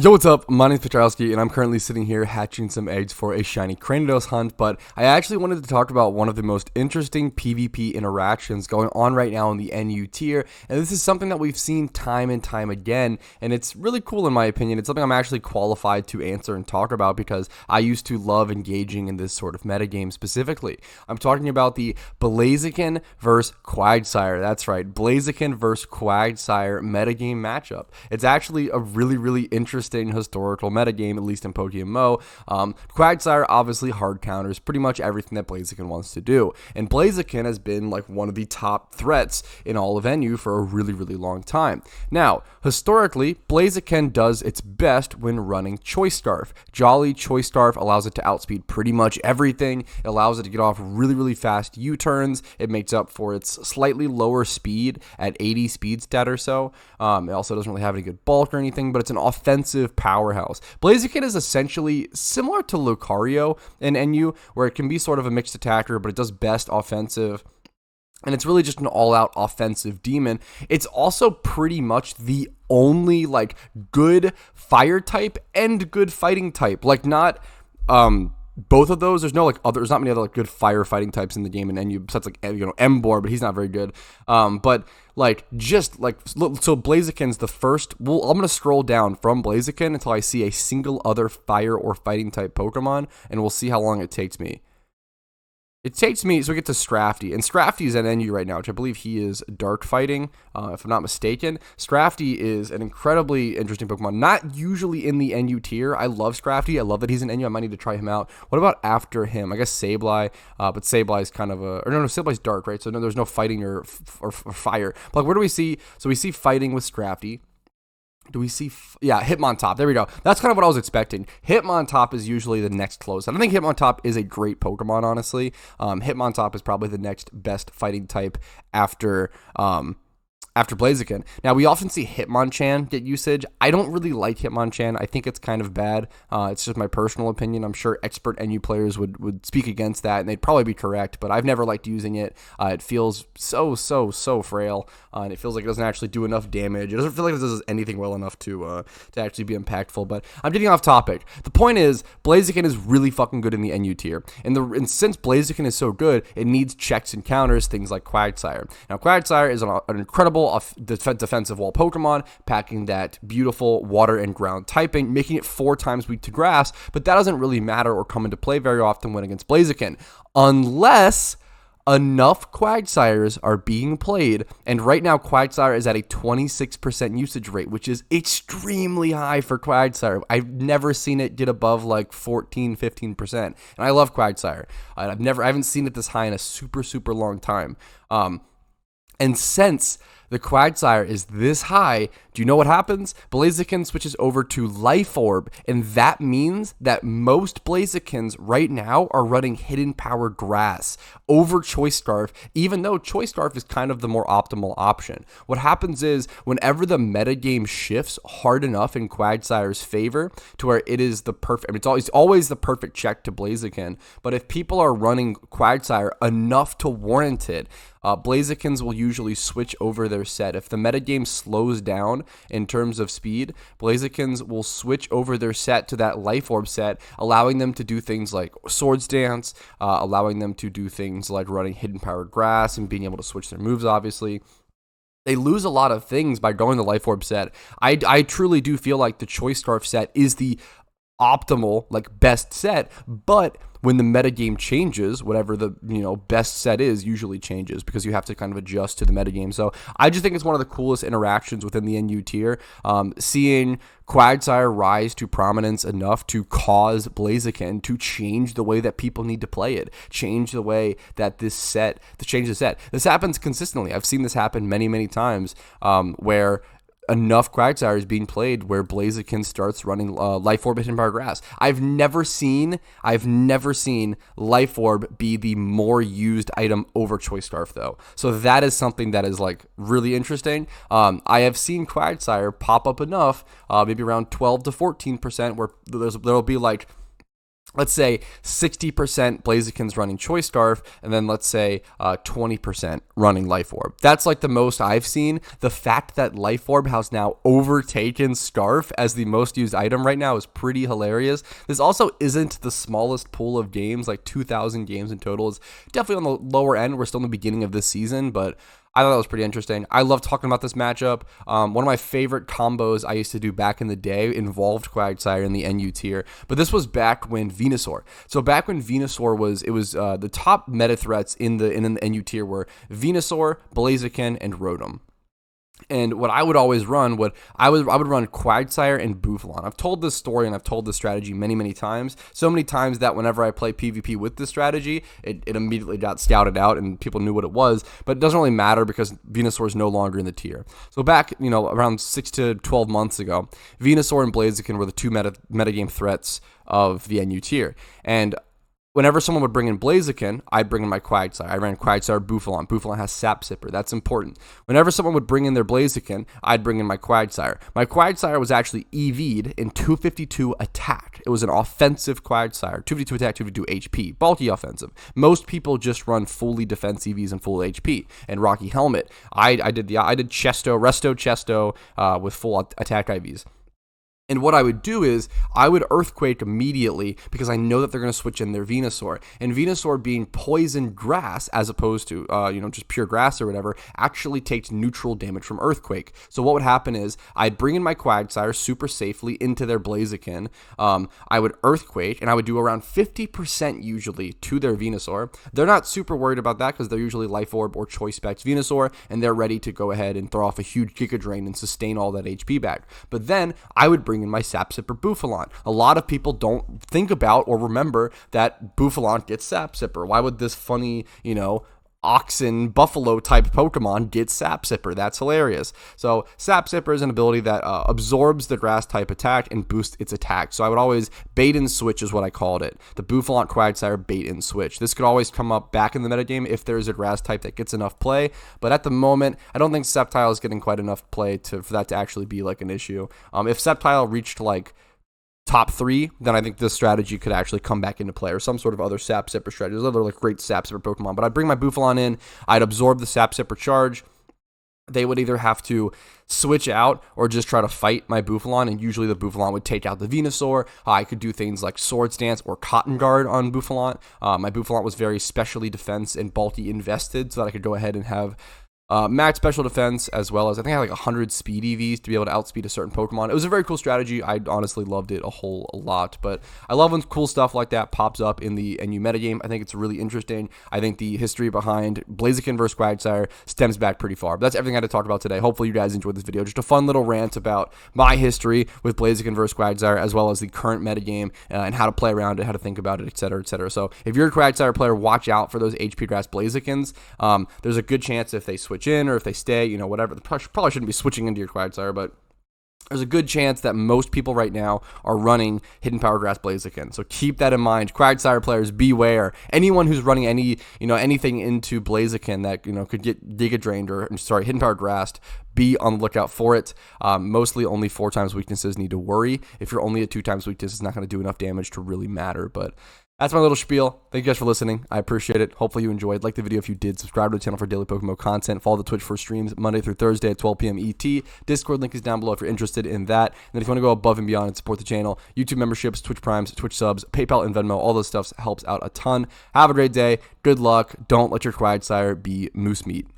Yo, what's up? My name's Petrowski, and I'm currently sitting here hatching some eggs for a shiny Cranidos hunt, but I actually wanted to talk about one of the most interesting PvP interactions going on right now in the NU tier, and this is something that we've seen time and time again, and it's really cool in my opinion. It's something I'm actually qualified to answer and talk about because I used to love engaging in this sort of metagame specifically. I'm talking about the Blaziken versus Quagsire. That's right, Blaziken versus Quagsire metagame matchup. It's actually a really interesting historical metagame, at least in Pokemon. Quagsire obviously hard counters pretty much everything that Blaziken wants to do, and Blaziken has been like one of the top threats in all of NU for a really long time. Now, historically, Blaziken does its best when running Choice Scarf. Jolly Choice Scarf allows it to outspeed pretty much everything. It allows it to get off really fast U-turns. It makes up for its slightly lower speed at 80 speed stat or so. It also doesn't really have any good bulk or anything, but it's an offensive powerhouse. Blaziken is essentially similar to Lucario in NU, where it can be sort of a mixed attacker, but it does best offensive. And it's really just an all-out offensive demon. It's also pretty much the only like good fire type and good fighting type. Like not both of those. There's not many other like good firefighting types in the game in NU besides like Emboar, but he's not very good. But like just like so Blaziken's the first. Well, I'm gonna scroll down from Blaziken until I see a single other fire or fighting type Pokemon, and we'll see how long it takes me. It takes me, so we get to Scrafty, and Scrafty is at NU right now, which I believe he is dark fighting, if I'm not mistaken. Scrafty is an incredibly interesting Pokemon, not usually in the NU tier. I love Scrafty, I love that he's in NU, I might need to try him out. What about after him? I guess Sableye, but Sableye is kind of a, or no, Sableye's dark, right? So no, there's no fighting or fire. But like, where do we see, so we see fighting with Scrafty. Do we see? Yeah, Hitmontop. There we go. That's kind of what I was expecting. Hitmontop is usually the next close. I don't think Hitmontop is a great Pokemon, honestly. Hitmontop is probably the next best fighting type after Blaziken. Now, we often see Hitmonchan get usage. I don't really like Hitmonchan. I think it's kind of bad. It's just my personal opinion. I'm sure expert NU players would speak against that, and they'd probably be correct, but I've never liked using it. It feels so frail, and it feels like it doesn't actually do enough damage. It doesn't feel like it does anything well enough to actually be impactful, but I'm getting off topic. The point is, Blaziken is really fucking good in the NU tier, and since Blaziken is so good, it needs checks and counters, things like Quagsire. Now, Quagsire is an incredible defensive wall Pokemon, packing that beautiful water and ground typing, making it 4 times weak to grass, but that doesn't really matter or come into play very often when against Blaziken, unless enough Quagsires are being played, and right now Quagsire is at a 26% usage rate, which is extremely high for Quagsire. I've never seen it get above like 14-15%, and I love Quagsire. I haven't seen it this high in a super long time. And since the Quagsire is this high, do you know what happens? Blaziken switches over to Life Orb, and that means that most Blazikens right now are running Hidden Power Grass over Choice Scarf, even though Choice Scarf is kind of the more optimal option. What happens is, whenever the metagame shifts hard enough in Quagsire's favor to where it is the perfect, I mean, it's always the perfect check to Blaziken, but if people are running Quagsire enough to warrant it, Blazikens will usually switch over their set. If the metagame slows down in terms of speed, Blazikens will switch over their set to that Life Orb set, allowing them to do things like Swords Dance, allowing them to do things like running Hidden Power Grass and being able to switch their moves, obviously. They lose a lot of things by going the Life Orb set. I truly do feel like the Choice Scarf set is the optimal, like, best set, but when the metagame changes, whatever the best set is usually changes because you have to kind of adjust to the metagame. So I just think it's one of the coolest interactions within the NU tier. Seeing Quagsire rise to prominence enough to cause Blaziken to change the way that people need to play it, change the way that change the set. This happens consistently. I've seen this happen many times where enough Quagsire is being played where Blaziken starts running Life Orb Hidden Power Grass. I've never seen Life Orb be the more used item over Choice Scarf though. So that is something that is like really interesting. I have seen Quagsire pop up enough, maybe around 12 to 14%, where there'll be like let's say 60% Blaziken's running Choice Scarf, and then let's say 20% running Life Orb. That's like the most I've seen. The fact that Life Orb has now overtaken Scarf as the most used item right now is pretty hilarious. This also isn't the smallest pool of games, like 2,000 games in total. It's definitely on the lower end. We're still in the beginning of this season, but I thought that was pretty interesting. I love talking about this matchup. One of my favorite combos I used to do back in the day involved Quagsire in the NU tier, but this was back when Venusaur. So back when Venusaur was, the top meta threats in the NU tier were Venusaur, Blaziken, and Rotom. And what I would always run, I would run Quagsire and Bouffalant. I've told this story and I've told this strategy many, many times. So many times that whenever I play PvP with this strategy, it immediately got scouted out and people knew what it was. But it doesn't really matter because Venusaur is no longer in the tier. So back, around 6 to 12 months ago, Venusaur and Blaziken were the two metagame threats of the NU tier. And whenever someone would bring in Blaziken, I'd bring in my Quagsire. I ran Quagsire, Bouffalant. Bouffalant has Sap Sipper. That's important. Whenever someone would bring in their Blaziken, I'd bring in my Quagsire. My Quagsire was actually EV'd in 252 attack. It was an offensive Quagsire. 252 attack, 252 HP. Bulky offensive. Most people just run fully defense EVs and full HP. And Rocky Helmet. I did Resto Chesto with full attack IVs. And what I would do is I would Earthquake immediately because I know that they're going to switch in their Venusaur. And Venusaur being poison grass as opposed to, just pure grass or whatever, actually takes neutral damage from Earthquake. So what would happen is I'd bring in my Quagsire super safely into their Blaziken. I would Earthquake and I would do around 50% usually to their Venusaur. They're not super worried about that because they're usually Life Orb or Choice Specs Venusaur and they're ready to go ahead and throw off a huge Giga Drain and sustain all that HP back. But then I would bring in my Sap Sipper Bouffalant. A lot of people don't think about or remember that Bouffalant gets Sap Sipper. Why would this funny, oxen, buffalo type Pokemon get Sap Sipper? That's hilarious. So Sap Sipper is an ability that absorbs the grass type attack and boosts its attack. So I would always bait and switch is what I called it. The Bouffalant Quagsire bait and switch. This could always come up back in the metagame if there's a grass type that gets enough play. But at the moment, I don't think Sceptile is getting quite enough play for that to actually be like an issue. If Sceptile reached like top 3, then I think this strategy could actually come back into play, or some sort of other Sap Sipper strategy. There's other like great Sap Sipper Pokemon, but I'd bring my Bouffalant in, I'd absorb the Sap Sipper charge. They would either have to switch out or just try to fight my Bouffalant, and usually the Bouffalant would take out the Venusaur. I could do things like Swords Dance or Cotton Guard on Bouffalant. My Bouffalant was very specially defense and bulky invested, so that I could go ahead and have max special defense, as well as I think I had like 100 speed EVs to be able to outspeed a certain Pokemon. It was a very cool strategy. I honestly loved it a lot, but I love when cool stuff like that pops up in the NU metagame. I think it's really interesting. I think the history behind Blaziken versus Quagsire stems back pretty far. But that's everything I had to talk about today. Hopefully you guys enjoyed this video. Just a fun little rant about my history with Blaziken versus Quagsire, as well as the current metagame and how to play around it, how to think about it, etc., etc. So if you're a Quagsire player, watch out for those HP grass Blazikens. There's a good chance if they switch in or if they stay, whatever. They probably shouldn't be switching into your Quagsire, but there's a good chance that most people right now are running Hidden Power Grass Blaziken. So keep that in mind. Quagsire players, beware. Anyone who's running anything into Blaziken that, could get Giga Drained Hidden Power Grassed, be on the lookout for it. Mostly only 4 times weaknesses need to worry. If you're only at 2 times weakness, it's not going to do enough damage to really matter, but that's my little spiel. Thank you guys for listening. I appreciate it. Hopefully you enjoyed. Like the video if you did. Subscribe to the channel for daily Pokemon content. Follow the Twitch for streams Monday through Thursday at 12 p.m. ET. Discord link is down below if you're interested in that. And then if you want to go above and beyond and support the channel, YouTube memberships, Twitch Primes, Twitch subs, PayPal and Venmo, all those stuff helps out a ton. Have a great day. Good luck. Don't let your Quagsire be moose meat.